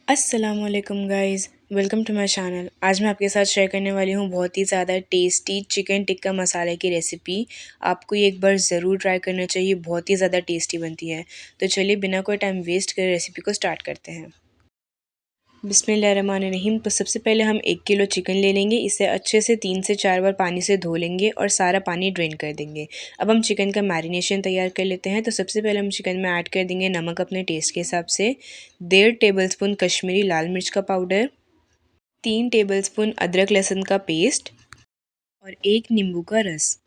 अस्सलामुअलैकुम guys, welcome to my channel. आज मैं आपके साथ शेयर करने वाली हूँ बहुत ही ज़्यादा टेस्टी चिकन टिक्का मसाले की रेसिपी। आपको ये एक बार ज़रूर ट्राई करना चाहिए, बहुत ही ज़्यादा टेस्टी बनती है। तो चलिए बिना कोई टाइम वेस्ट करे रेसिपी को स्टार्ट करते हैं। बिस्मिल्लाहिर्रहमानिर्रहीम। तो सबसे पहले हम 1 किलो चिकन ले लेंगे। इसे अच्छे से 3 से 4 बार पानी से धो लेंगे और सारा पानी ड्रेन कर देंगे। अब हम चिकन का मैरिनेशन तैयार कर लेते हैं। तो सबसे पहले हम चिकन में ऐड कर देंगे नमक अपने टेस्ट के हिसाब से, 1.5 टेबलस्पून कश्मीरी लाल मिर्च का पाउडर, 3 टेबलस्पून अदरक लहसुन का पेस्ट और 1 नींबू का रस।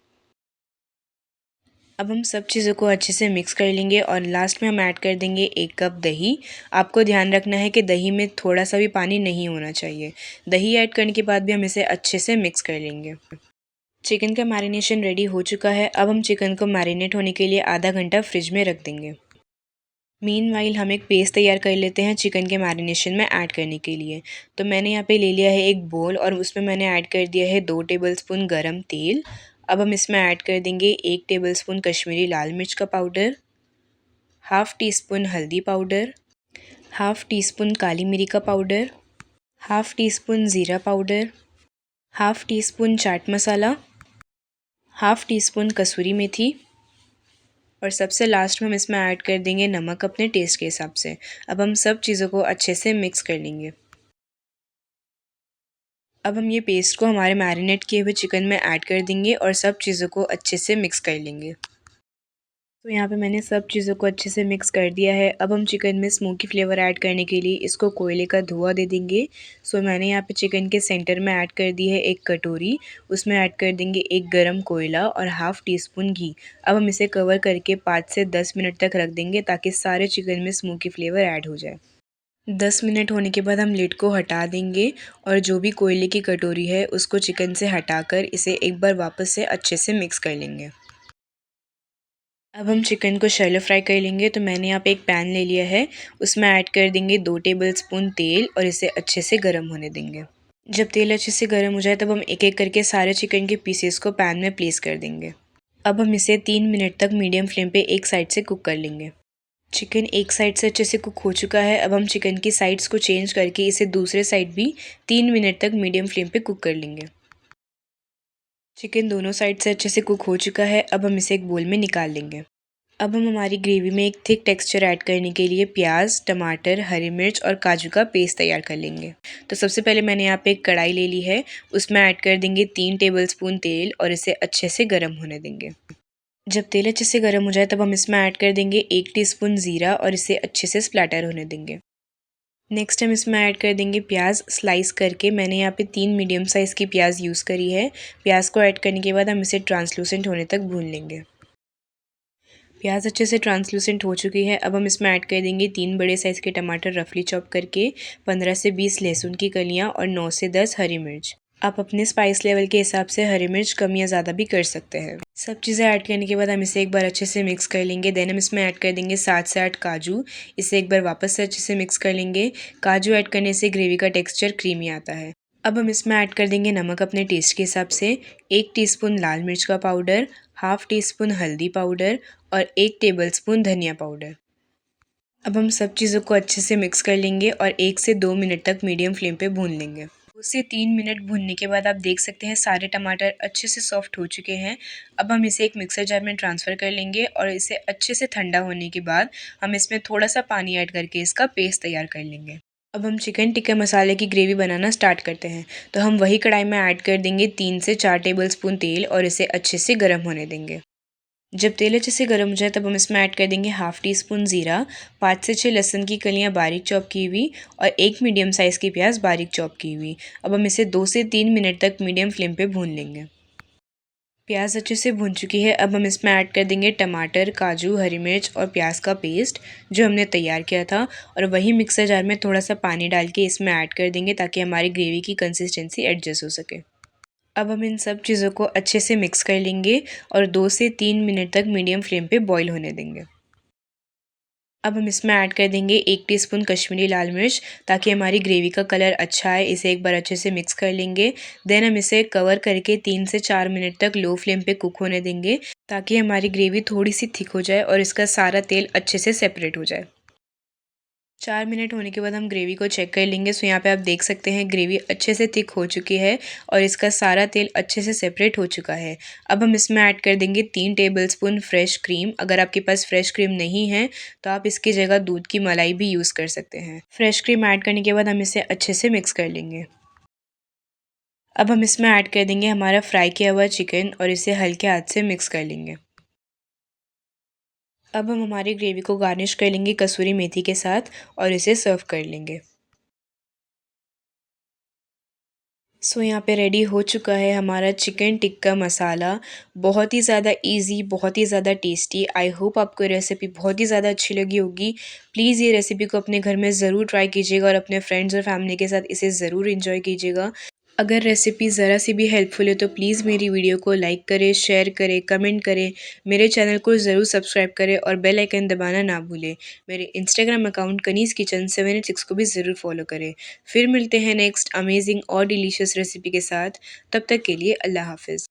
अब हम सब चीज़ों को अच्छे से मिक्स कर लेंगे और लास्ट में हम ऐड कर देंगे 1 कप दही। आपको ध्यान रखना है कि दही में थोड़ा सा भी पानी नहीं होना चाहिए। दही ऐड करने के बाद भी हम इसे अच्छे से मिक्स कर लेंगे। चिकन का मैरिनेशन रेडी हो चुका है। अब हम चिकन को मैरिनेट होने के लिए आधा घंटा फ्रिज में रख देंगे। मीनवाइल हम एक पेस्ट तैयार कर लेते हैं चिकन के मैरिनेशन में ऐड करने के लिए। तो मैंने यहाँ पे ले लिया है एक बोल और उसमें मैंने ऐड कर दिया है 2 टेबलस्पून गरम तेल। अब हम इसमें ऐड कर देंगे 1 टेबलस्पून कश्मीरी लाल मिर्च का पाउडर, हाफ़ टी स्पून हल्दी पाउडर, हाफ़ टी स्पून काली मिरी का पाउडर, हाफ़ टी स्पून ज़ीरा powder, half tea spoon chaat masala, half tea spoon कसूरी मेथी और सबसे लास्ट में हम इसमें ऐड कर देंगे नमक अपने टेस्ट के हिसाब से। अब हम सब चीज़ों को अच्छे से मिक्स कर लेंगे। अब हम ये पेस्ट को हमारे मैरिनेट किए हुए चिकन में ऐड कर देंगे और सब चीज़ों को अच्छे से मिक्स कर लेंगे। तो यहाँ पे मैंने सब चीज़ों को अच्छे से मिक्स कर दिया है। अब हम चिकन में स्मोकी फ्लेवर ऐड करने के लिए इसको कोयले का धुआं दे देंगे। सो मैंने यहाँ पे चिकन के सेंटर में ऐड कर दी है एक कटोरी। उसमें ऐड कर देंगे एक गरम कोयला और हाफ़ टी स्पून घी। अब हम इसे कवर करके 5 से 10 मिनट तक रख देंगे ताकि सारे चिकन में स्मोकी फ्लेवर ऐड हो जाए। 10 मिनट होने के बाद हम लिड को हटा देंगे और जो भी कोयले की कटोरी है उसको चिकन से हटाकर इसे एक बार वापस से अच्छे से मिक्स कर लेंगे। अब हम चिकन को शैलो फ्राई कर लेंगे। तो मैंने यहाँ पे एक पैन ले लिया है, उसमें ऐड कर देंगे 2 टेबलस्पून तेल और इसे अच्छे से गर्म होने देंगे। जब तेल अच्छे से गर्म हो जाए तब हम एक एक करके सारे चिकन के पीसेस को पैन में प्लेस कर देंगे। अब हम इसे 3 मिनट तक मीडियम फ्लेम पे एक साइड से कुक कर लेंगे। चिकन एक साइड से अच्छे से कुक हो चुका है। अब हम चिकन की साइड्स को चेंज करके इसे दूसरे साइड भी 3 मिनट तक मीडियम फ्लेम पे कुक कर लेंगे। चिकन दोनों साइड से अच्छे से कुक हो चुका है। अब हम इसे एक बोल में निकाल लेंगे। अब हम हमारी ग्रेवी में एक थिक टेक्सचर ऐड करने के लिए प्याज, टमाटर, हरी मिर्च और काजू का पेस्ट तैयार कर लेंगे। तो सबसे पहले मैंने यहाँ पे एक कढ़ाई ले ली है, उसमें ऐड कर देंगे 3 टेबलस्पून तेल और इसे अच्छे से गर्म होने देंगे। जब तेल अच्छे से गर्म हो जाए तब हम इसमें ऐड कर देंगे 1 टीस्पून ज़ीरा और इसे अच्छे से स्प्लैटर होने देंगे। नेक्स्ट हम इसमें ऐड कर देंगे प्याज स्लाइस करके। मैंने यहाँ पे 3 मीडियम साइज़ की प्याज यूज़ करी है। प्याज को ऐड करने के बाद हम इसे ट्रांसलूसेंट होने तक भून लेंगे। प्याज अच्छे से ट्रांसलूसेंट हो चुकी है। अब हम इसमें ऐड कर देंगे 3 बड़े साइज़ के टमाटर रफली चॉप करके, 15 से 20 लहसुन की कलियाँ और 9 से 10 हरी मिर्च। आप अपने स्पाइस लेवल के हिसाब से हरी मिर्च कम या ज़्यादा भी कर सकते हैं। सब चीज़ें ऐड करने के बाद हम इसे एक बार अच्छे से मिक्स कर लेंगे। देन हम इसमें ऐड कर देंगे 7 से 8 काजू। इसे एक बार वापस से अच्छे से मिक्स कर लेंगे। काजू ऐड करने से ग्रेवी का टेक्सचर क्रीमी आता है। अब हम इसमें ऐड कर देंगे नमक अपने टेस्ट के हिसाब से, 1 टीस्पून लाल मिर्च का पाउडर, हाफ़ टी स्पून हल्दी पाउडर और 1 टेबलस्पून धनिया पाउडर। अब हम सब चीज़ों को अच्छे से मिक्स कर लेंगे और 1 से 2 मिनट तक मीडियम फ्लेम पे भून लेंगे। 2 से 3 मिनट भूनने के बाद आप देख सकते हैं सारे टमाटर अच्छे से सॉफ्ट हो चुके हैं। अब हम इसे एक मिक्सर जार में ट्रांसफ़र कर लेंगे और इसे अच्छे से ठंडा होने के बाद हम इसमें थोड़ा सा पानी ऐड करके इसका पेस्ट तैयार कर लेंगे। अब हम चिकन टिक्का मसाले की ग्रेवी बनाना स्टार्ट करते हैं। तो हम वही कढ़ाई में ऐड कर देंगे 3 से 4 टेबलस्पून तेल और इसे अच्छे से गर्म होने देंगे। जब तेल अच्छे से गर्म हो जाए तब हम इसमें ऐड कर देंगे हाफ़ टी स्पून ज़ीरा, 5 से 6 लहसुन की कलियाँ बारीक चॉप की हुई और 1 मीडियम साइज़ की प्याज बारीक चॉप की हुई। अब हम इसे 2 से 3 मिनट तक मीडियम फ्लेम पे भून लेंगे। प्याज अच्छे से भुन चुकी है। अब हम इसमें ऐड कर देंगे टमाटर, काजू, हरी मिर्च और प्याज का पेस्ट जो हमने तैयार किया था और वही मिक्सर जार में थोड़ा सा पानी डाल के इसमें ऐड कर देंगे ताकि हमारी ग्रेवी की कंसिस्टेंसी एडजस्ट हो सके। अब हम इन सब चीज़ों को अच्छे से मिक्स कर लेंगे और 2 से 3 मिनट तक मीडियम फ्लेम पे बॉईल होने देंगे। अब हम इसमें ऐड कर देंगे 1 टीस्पून कश्मीरी लाल मिर्च ताकि हमारी ग्रेवी का कलर अच्छा आए। इसे एक बार अच्छे से मिक्स कर लेंगे। देन हम इसे कवर करके 3 से 4 मिनट तक लो फ्लेम पे कुक होने देंगे ताकि हमारी ग्रेवी थोड़ी सी थिक हो जाए और इसका सारा तेल अच्छे से सेपरेट हो जाए। 4 मिनट होने के बाद हम ग्रेवी को चेक कर लेंगे। सो यहाँ पे आप देख सकते हैं ग्रेवी अच्छे से थिक हो चुकी है और इसका सारा तेल अच्छे से सेपरेट हो चुका है। अब हम इसमें ऐड कर देंगे 3 टेबलस्पून फ्रेश क्रीम। अगर आपके पास फ्रेश क्रीम नहीं है तो आप इसकी जगह दूध की मलाई भी यूज़ कर सकते हैं। फ्रेश क्रीम ऐड करने के बाद हम इसे अच्छे से मिक्स कर लेंगे। अब हम इसमें ऐड कर देंगे हमारा फ्राई किया हुआ चिकन और इसे हल्के हाथ से मिक्स कर लेंगे। अब हम हमारी ग्रेवी को गार्निश कर लेंगे कसूरी मेथी के साथ और इसे सर्व कर लेंगे। सो यहाँ पे रेडी हो चुका है हमारा चिकन टिक्का मसाला। बहुत ही ज़्यादा इजी, बहुत ही ज़्यादा टेस्टी। आई होप आपको ये रेसिपी बहुत ही ज़्यादा अच्छी लगी होगी। प्लीज़ ये रेसिपी को अपने घर में ज़रूर ट्राई कीजिएगा और अपने फ्रेंड्स और फैमिली के साथ इसे ज़रूर इंजॉय कीजिएगा। अगर रेसिपी ज़रा सी भी हेल्पफुल है तो प्लीज़ मेरी वीडियो को लाइक करें, शेयर करें, कमेंट करें। मेरे चैनल को ज़रूर सब्सक्राइब करें और बेल आइकन दबाना ना भूलें। मेरे इंस्टाग्राम अकाउंट कनीज़ किचन 786 को भी ज़रूर फॉलो करें। फिर मिलते हैं नेक्स्ट अमेजिंग और डिलीशियस रेसिपी के साथ। तब तक के लिए अल्लाह हाफ़िज़।